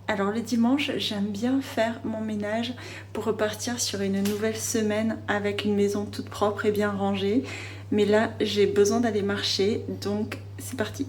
Alors le dimanche, j'aime bien faire mon ménage pour repartir sur une nouvelle semaine avec une maison toute propre et bien rangée. Mais là, j'ai besoin d'aller marcher, donc c'est parti.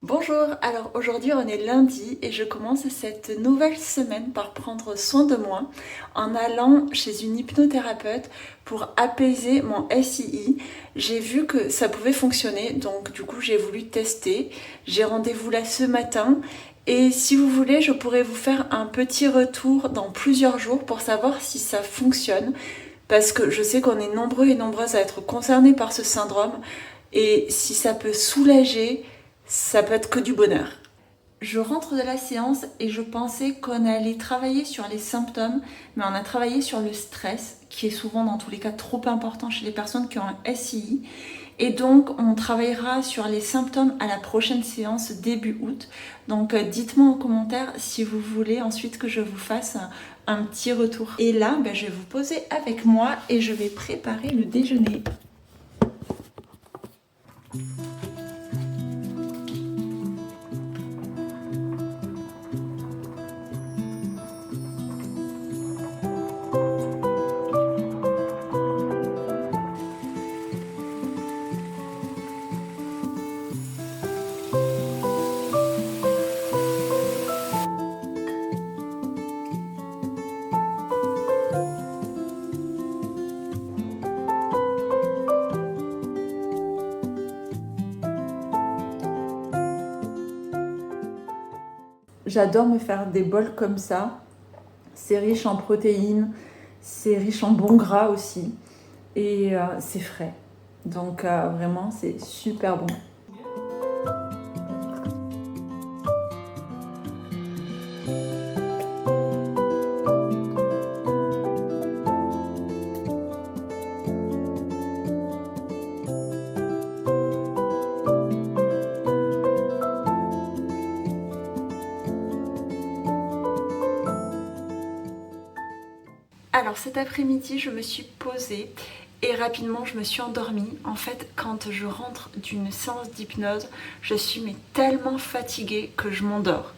Bonjour, alors aujourd'hui on est lundi et je commence cette nouvelle semaine par prendre soin de moi en allant chez une hypnothérapeute pour apaiser mon SII. J'ai vu que ça pouvait fonctionner, donc du coup j'ai voulu tester. J'ai rendez-vous là ce matin et si vous voulez je pourrais vous faire un petit retour dans plusieurs jours pour savoir si ça fonctionne. Parce que je sais qu'on est nombreux et nombreuses à être concernés par ce syndrome et si ça peut soulager, ça peut être que du bonheur. Je rentre de la séance et je pensais qu'on allait travailler sur les symptômes, mais on a travaillé sur le stress, qui est souvent dans tous les cas trop important chez les personnes qui ont un SII. Et donc on travaillera sur les symptômes à la prochaine séance début août. Donc dites-moi en commentaire si vous voulez ensuite que je vous fasse un petit retour. Et là, je vais vous poser avec moi et je vais préparer le déjeuner. J'adore me faire des bols comme ça. C'est riche en protéines, c'est riche en bons gras aussi. Et c'est frais. Donc vraiment, c'est super bon. Alors cet après-midi, je me suis posée et rapidement je me suis endormie. En fait, quand je rentre d'une séance d'hypnose, je suis tellement fatiguée que je m'endors.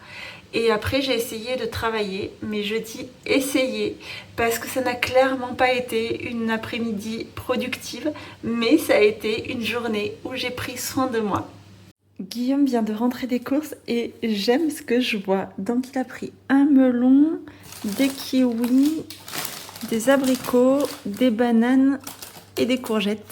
Et après, j'ai essayé de travailler, mais je dis essayer parce que ça n'a clairement pas été une après-midi productive, mais ça a été une journée où j'ai pris soin de moi. Guillaume vient de rentrer des courses et j'aime ce que je vois. Donc il a pris un melon, des kiwis, des abricots, des bananes et des courgettes.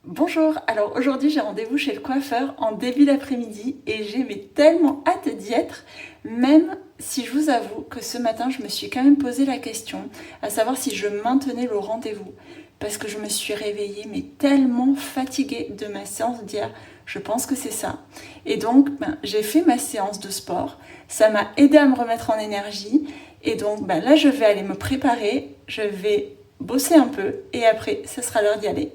Bonjour, alors aujourd'hui j'ai rendez-vous chez le coiffeur en début d'après-midi et j'ai tellement hâte d'y être, même si je vous avoue que ce matin je me suis quand même posé la question à savoir si je maintenais le rendez-vous. parce que je me suis réveillée mais tellement fatiguée de ma séance d'hier. Je pense que c'est ça. Et donc, j'ai fait ma séance de sport. Ça m'a aidé à me remettre en énergie. Et donc, là, je vais aller me préparer. Je vais bosser un peu. Et après, ce sera l'heure d'y aller.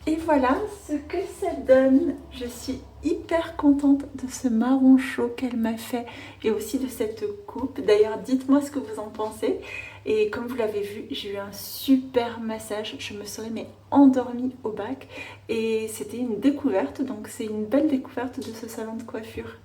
Et voilà ce que ça donne. Je suis hyper contente de ce marron chaud qu'elle m'a fait et aussi de cette coupe. D'ailleurs, dites-moi ce que vous en pensez. Et comme vous l'avez vu, j'ai eu un super massage. Je me serais endormie au bac et c'était une découverte. Donc c'est une belle découverte de ce salon de coiffure.